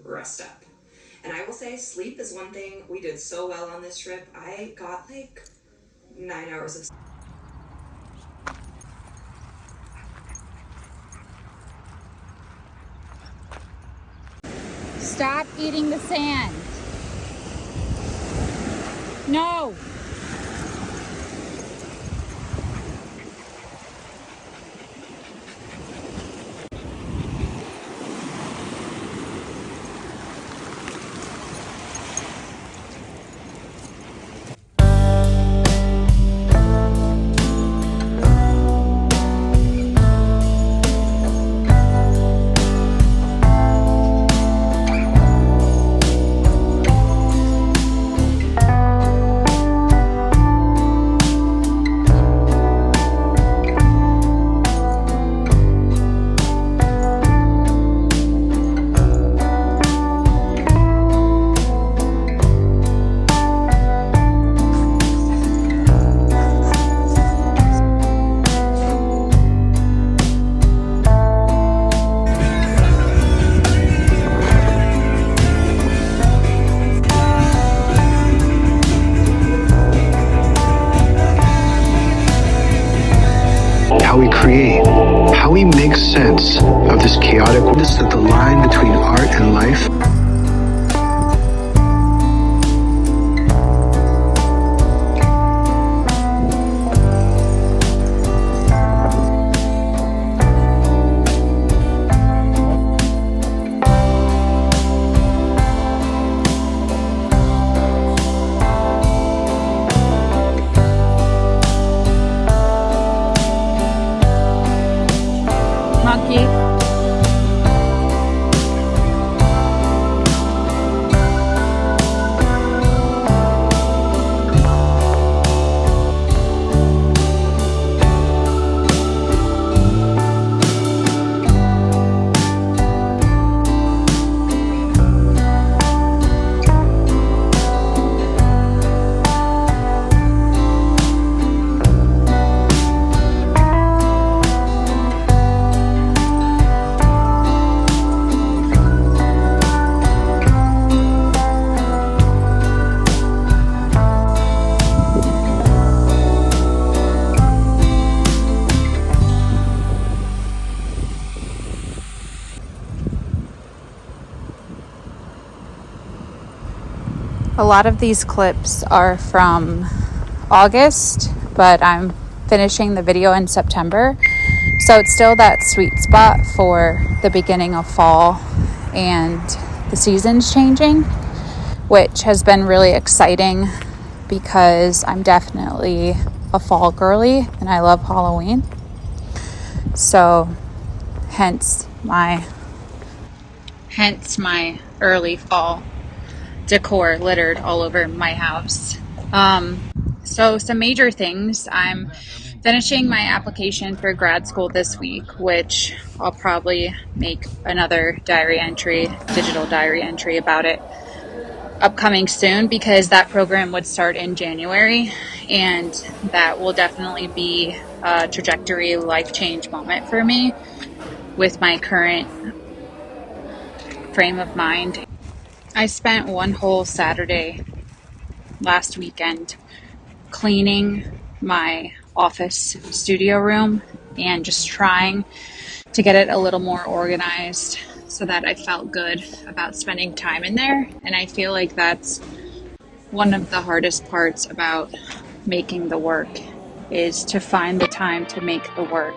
Rest up. And I will say sleep is one thing we did so well on this trip. I got like 9 hours of sleep. Stop eating the sand. No. How we create, how we make sense of this chaoticness, that the line between art and life. Monkey. A lot of these clips are from August, but I'm finishing the video in September. So it's still that sweet spot for the beginning of fall and the seasons changing, which has been really exciting because I'm definitely a fall girly and I love Halloween. So hence my early fall decor littered all over my house. So some major things. I'm finishing my application for grad school this week, which I'll probably make another digital diary entry about it upcoming soon, because that program would start in January, and that will definitely be a trajectory life change moment for me with my current frame of mind. I spent one whole Saturday last weekend cleaning my office studio room and just trying to get it a little more organized so that I felt good about spending time in there. And I feel like that's one of the hardest parts about making the work is to find the time to make the work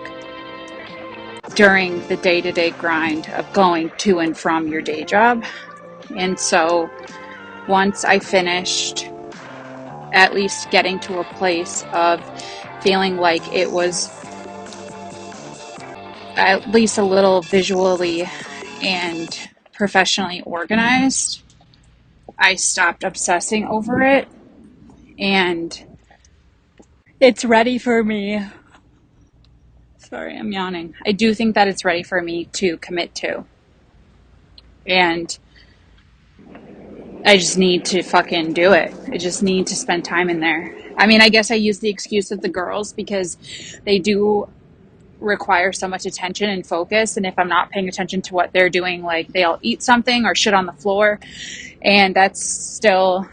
during the day-to-day grind of going to and from your day job. And so once I finished at least getting to a place of feeling like it was at least a little visually and professionally organized, I stopped obsessing over it, and it's ready for me. Sorry, I'm yawning. I do think that it's ready for me to commit to. And I just need to fucking do it. I just need to spend time in there. I mean, I guess I use the excuse of the girls because they do require so much attention and focus. And if I'm not paying attention to what they're doing, like they'll eat something or shit on the floor. And that's still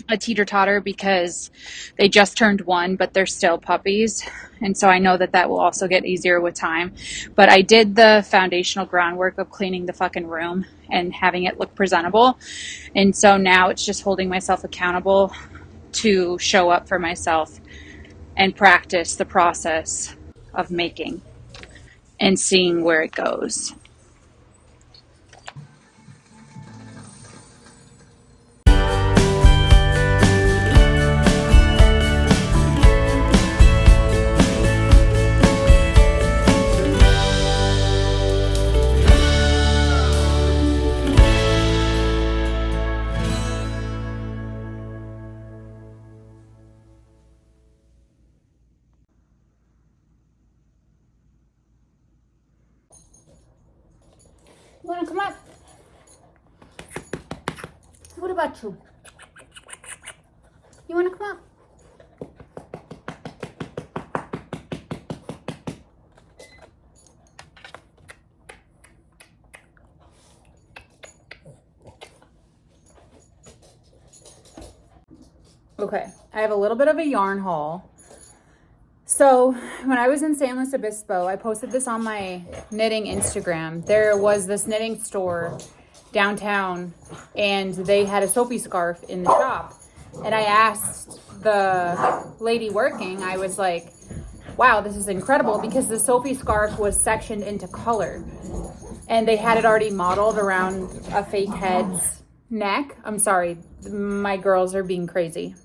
a teeter-totter because they just turned 1, but they're still puppies. And so I know that that will also get easier with time. But I did the foundational groundwork of cleaning the fucking room and having it look presentable. And so now it's just holding myself accountable to show up for myself and practice the process of making and seeing where it goes. You wanna come up? What about you? You wanna come up? Okay, I have a little bit of a yarn haul. So when I was in San Luis Obispo, I posted this on my knitting Instagram. There was this knitting store downtown and they had a Sophie scarf in the shop. And I asked the lady working, I was like, wow, this is incredible, because the Sophie scarf was sectioned into color. And they had it already modeled around a fake head's neck. I'm sorry, my girls are being crazy.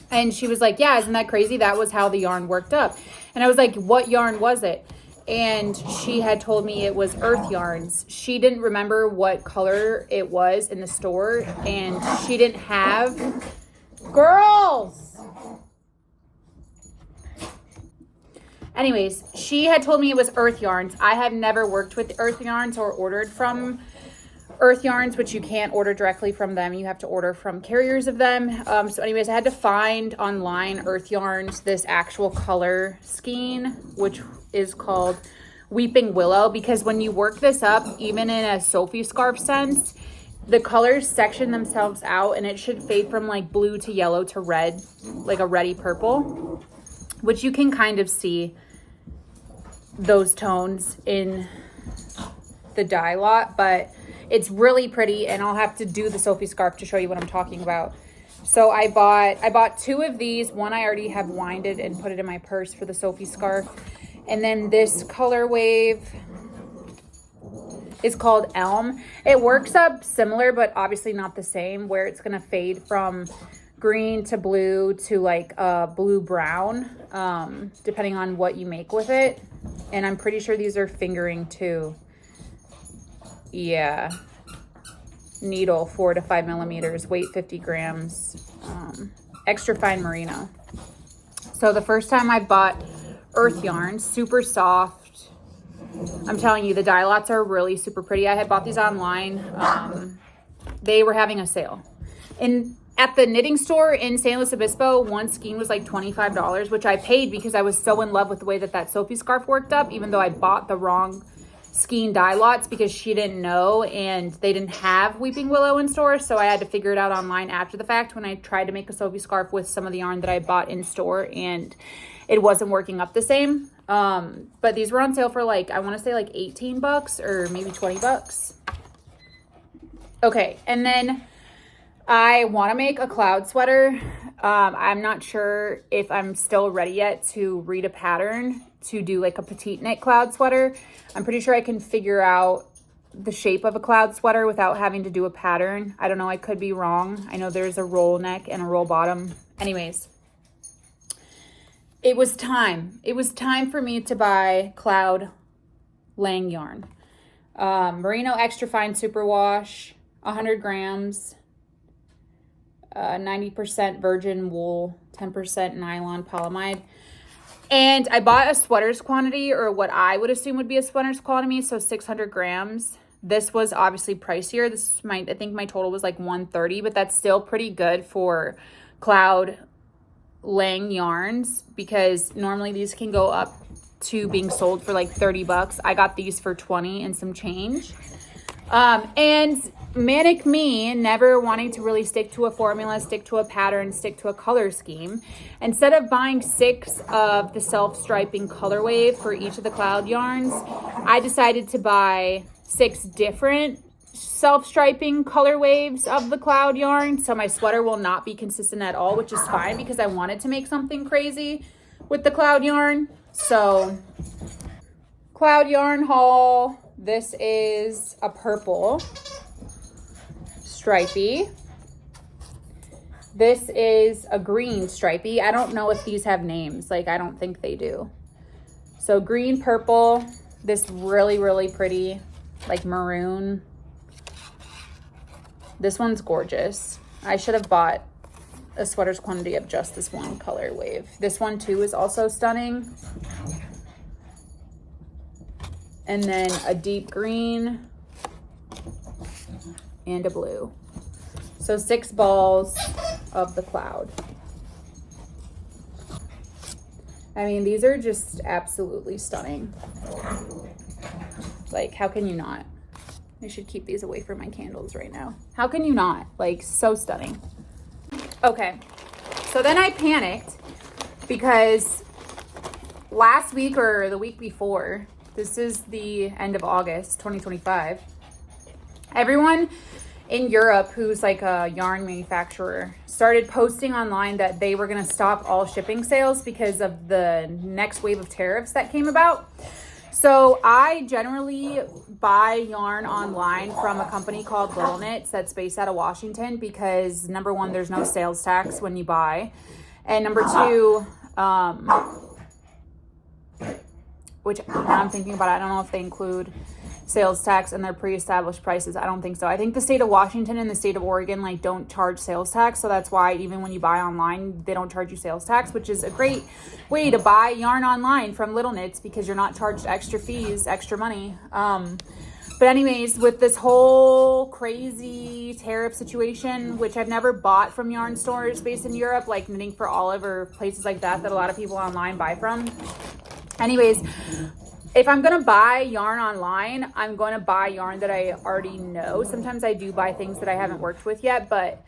And she was like, yeah, isn't that crazy? That was how the yarn worked up. And I was like, what yarn was it? And she had told me it was Earth Yarns. She didn't remember what color it was in the store. And she didn't have... Girls! Anyways, she had told me it was Earth Yarns. I have never worked with Earth Yarns or ordered from Earth Yarns, which you can't order directly from them. You have to order from carriers of them. So anyways, I had to find online Earth Yarns, this actual color scheme, which is called Weeping Willow, because when you work this up, even in a Sophie scarf sense, the colors section themselves out and it should fade from like blue to yellow to red, like a reddy purple, which you can kind of see those tones in the dye lot, but it's really pretty, and I'll have to do the Sophie scarf to show you what I'm talking about. So I bought 2 of these. One I already have winded and put it in my purse for the Sophie scarf. And then this color wave is called Elm. It works up similar, but obviously not the same, where it's gonna fade from green to blue to like blue brown, depending on what you make with it. And I'm pretty sure these are fingering too. Yeah, needle 4 to 5 millimeters, weight 50 grams, extra fine merino. So the first time I bought Earth Yarn, super soft. I'm telling you, the dye lots are really super pretty. I had bought these online. They were having a sale. At the knitting store in San Luis Obispo, one skein was like $25, which I paid because I was so in love with the way that Sophie scarf worked up, even though I bought the wrong skein dye lots because she didn't know and they didn't have Weeping Willow in store. So I had to figure it out online after the fact when I tried to make a Sophie scarf with some of the yarn that I bought in store, and it wasn't working up the same. But these were on sale for like, I want to say like $18 or maybe $20. Okay. And then I want to make a cloud sweater. I'm not sure if I'm still ready yet to read a pattern to do like a petite knit cloud sweater. I'm pretty sure I can figure out the shape of a cloud sweater without having to do a pattern. I don't know. I could be wrong. I know there's a roll neck and a roll bottom. Anyways, it was time. It was time for me to buy cloud lang yarn. Merino extra fine superwash, 100 grams, 90% virgin wool, 10% nylon polyamide. And I bought a sweater's quantity, or what I would assume would be a sweater's quantity, so 600 grams. This was obviously pricier. I think my total was like 130, but that's still pretty good for cloud lang yarns, because normally these can go up to being sold for like 30 bucks. I got these for 20 and some change. And manic me, never wanting to really stick to a formula, stick to a pattern, stick to a color scheme. Instead of buying 6 of the self-striping color wave for each of the cloud yarns, I decided to buy 6 different self-striping color waves of the cloud yarn. So my sweater will not be consistent at all, which is fine because I wanted to make something crazy with the cloud yarn. So cloud yarn haul. This is a purple stripey. This is a green stripey. I don't know if these have names. Like, I don't think they do. So green, purple, this really, really pretty, like maroon. This one's gorgeous. I should have bought a sweater's quantity of just this one color wave. This one too is also stunning. And then a deep green and a blue. So 6 balls of the cloud. I mean, these are just absolutely stunning. Like, how can you not? I should keep these away from my candles right now. How can you not? Like, so stunning. Okay, so then I panicked because last week or the week before, this is the end of August 2025, everyone in Europe who's like a yarn manufacturer started posting online that they were going to stop all shipping sales because of the next wave of tariffs that came about. So I generally buy yarn online from a company called Little Knits that's based out of Washington because number one, there's no sales tax when you buy. And number two, which now I'm thinking about it, I don't know if they include sales tax in their pre-established prices. I don't think so. I think the state of Washington and the state of Oregon like don't charge sales tax, so that's why even when you buy online, they don't charge you sales tax, which is a great way to buy yarn online from Little Knits because you're not charged extra fees, extra money. But anyways, with this whole crazy tariff situation, which I've never bought from yarn stores based in Europe, like Knitting for Olive or places like that a lot of people online buy from. Anyways, if I'm going to buy yarn online, I'm going to buy yarn that I already know. Sometimes I do buy things that I haven't worked with yet, but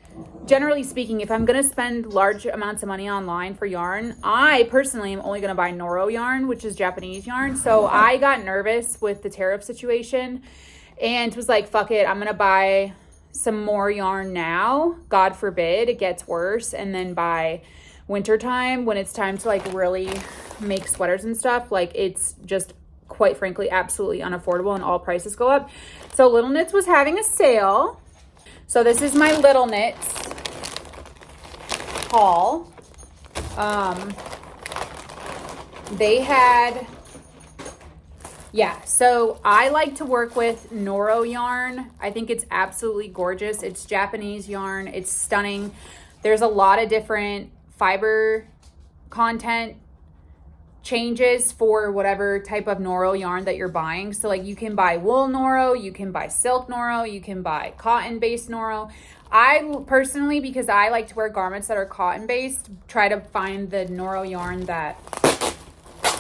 generally speaking, if I'm going to spend large amounts of money online for yarn, I personally am only going to buy Noro yarn, which is Japanese yarn. So I got nervous with the tariff situation and was like, fuck it, I'm going to buy some more yarn now. God forbid it gets worse. And then by wintertime, when it's time to like really make sweaters and stuff, like it's just quite frankly absolutely unaffordable and all prices go up. So Little Knits was having a sale. So this is my Little Knits haul. They had, so I like to work with Noro yarn. I think it's absolutely gorgeous. It's Japanese yarn. It's stunning. There's a lot of different fiber content changes for whatever type of Noro yarn that you're buying. So like you can buy wool Noro, you can buy silk Noro, you can buy cotton based Noro. I personally, because I like to wear garments that are cotton based, try to find the Noro yarn that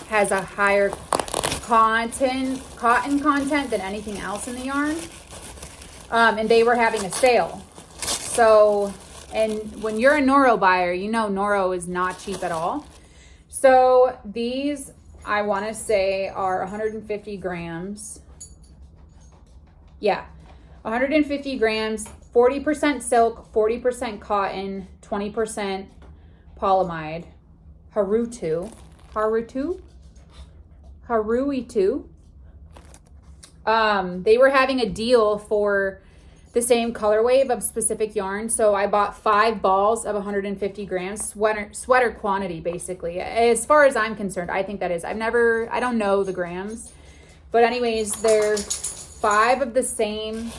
has a higher cotton content than anything else in the yarn. And they were having a sale. So, and when you're a Noro buyer, you know Noro is not cheap at all. So these, I want to say, are 150 grams. Yeah, 150 grams, 40% silk, 40% cotton, 20% polyamide. Haruitu. They were having a deal for the same color wave of specific yarn. So I bought 5 balls of 150 grams, sweater quantity, basically. As far as I'm concerned, I think that is. I don't know the grams. But anyways, they're 5 of the same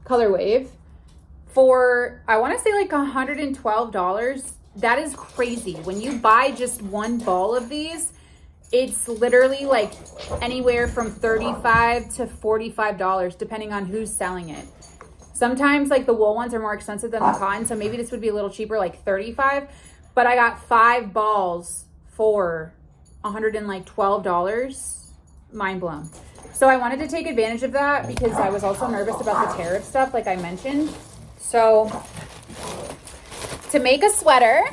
color wave for, I want to say like $112. That is crazy. When you buy just one ball of these, it's literally like anywhere from $35 to $45, depending on who's selling it. Sometimes like the wool ones are more expensive than the cotton, so maybe this would be a little cheaper, like $35. But I got 5 balls for $112. Mind blown. So I wanted to take advantage of that because I was also nervous about the tariff stuff, like I mentioned. So to make a sweater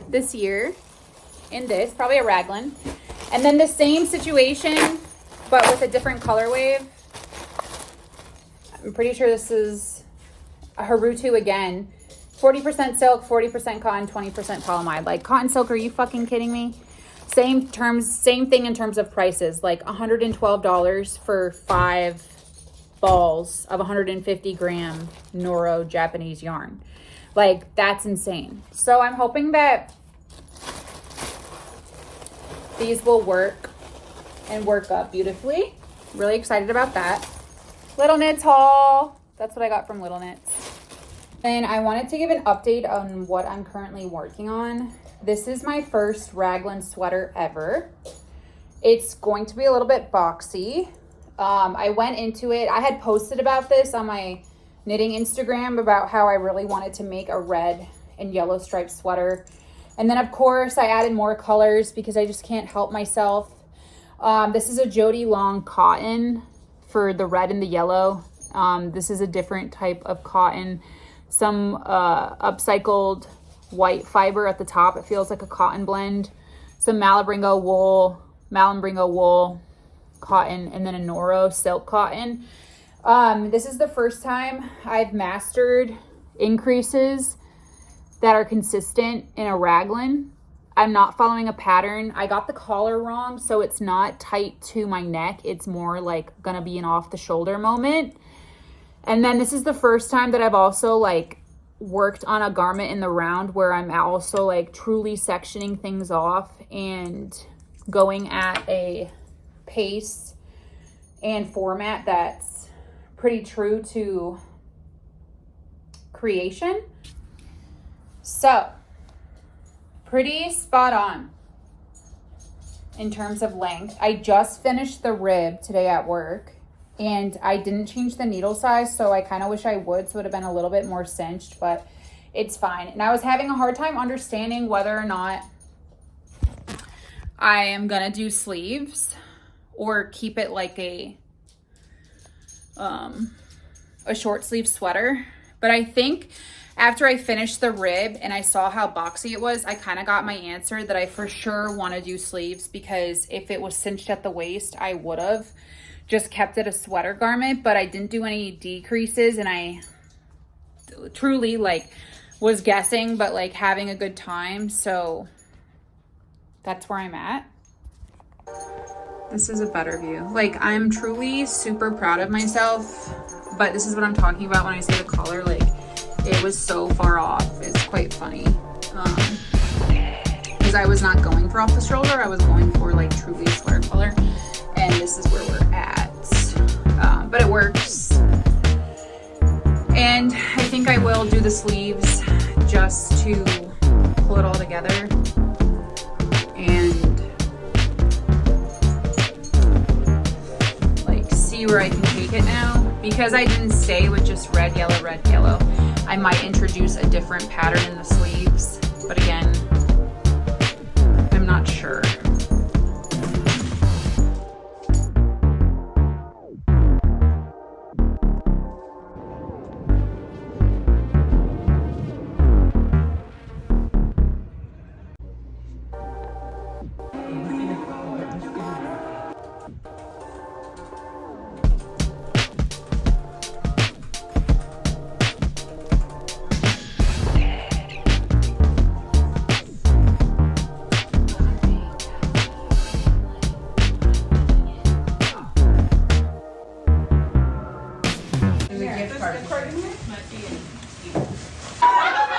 this year in this, probably a raglan, and then the same situation, but with a different color wave. I'm pretty sure this is a Haruitu again. 40% silk, 40% cotton, 20% polyamide. Like cotton silk, are you fucking kidding me? Same terms, same thing in terms of prices. Like $112 for 5 balls of 150 gram Noro Japanese yarn. Like that's insane. So I'm hoping that these will work and work up beautifully. Really excited about that. Little Knits haul. That's what I got from Little Knits. And I wanted to give an update on what I'm currently working on. This is my first raglan sweater ever. It's going to be a little bit boxy. I went into it. I had posted about this on my knitting Instagram about how I really wanted to make a red and yellow striped sweater. And then, of course, I added more colors because I just can't help myself. This is a Jody Long cotton for the red and the yellow. This is a different type of cotton. Some upcycled white fiber at the top. It feels like a cotton blend. Some Malabringo wool cotton, and then a Noro silk cotton. This is the first time I've mastered increases that are consistent in a raglan. I'm not following a pattern. I got the collar wrong, so it's not tight to my neck. It's more like gonna be an off the shoulder moment. And then this is the first time that I've also like worked on a garment in the round where I'm also like truly sectioning things off and going at a pace and format that's pretty true to creation. So, pretty spot on in terms of length. I just finished the rib today at work and I didn't change the needle size, so I kind of wish I would, so it would have been a little bit more cinched, but it's fine. And I was having a hard time understanding whether or not I am gonna do sleeves or keep it like a short sleeve sweater. But I think after I finished the rib and I saw how boxy it was, I kind of got my answer that I for sure want to do sleeves, because if it was cinched at the waist, I would have just kept it a sweater garment, but I didn't do any decreases, and I truly like was guessing, but like having a good time. So that's where I'm at. This is a better view. Like, I'm truly super proud of myself, but this is what I'm talking about when I say the collar, like it was so far off. It's quite funny. Because I was not going for off the shoulder, I was going for like truly a sweater color, and this is where we're at. But it works. And I think I will do the sleeves just to pull it all together and like see where I can take it now. Because I didn't stay with just red, yellow, I might introduce a different pattern in the sleeves. But again, I'm not sure. smudgy and evil.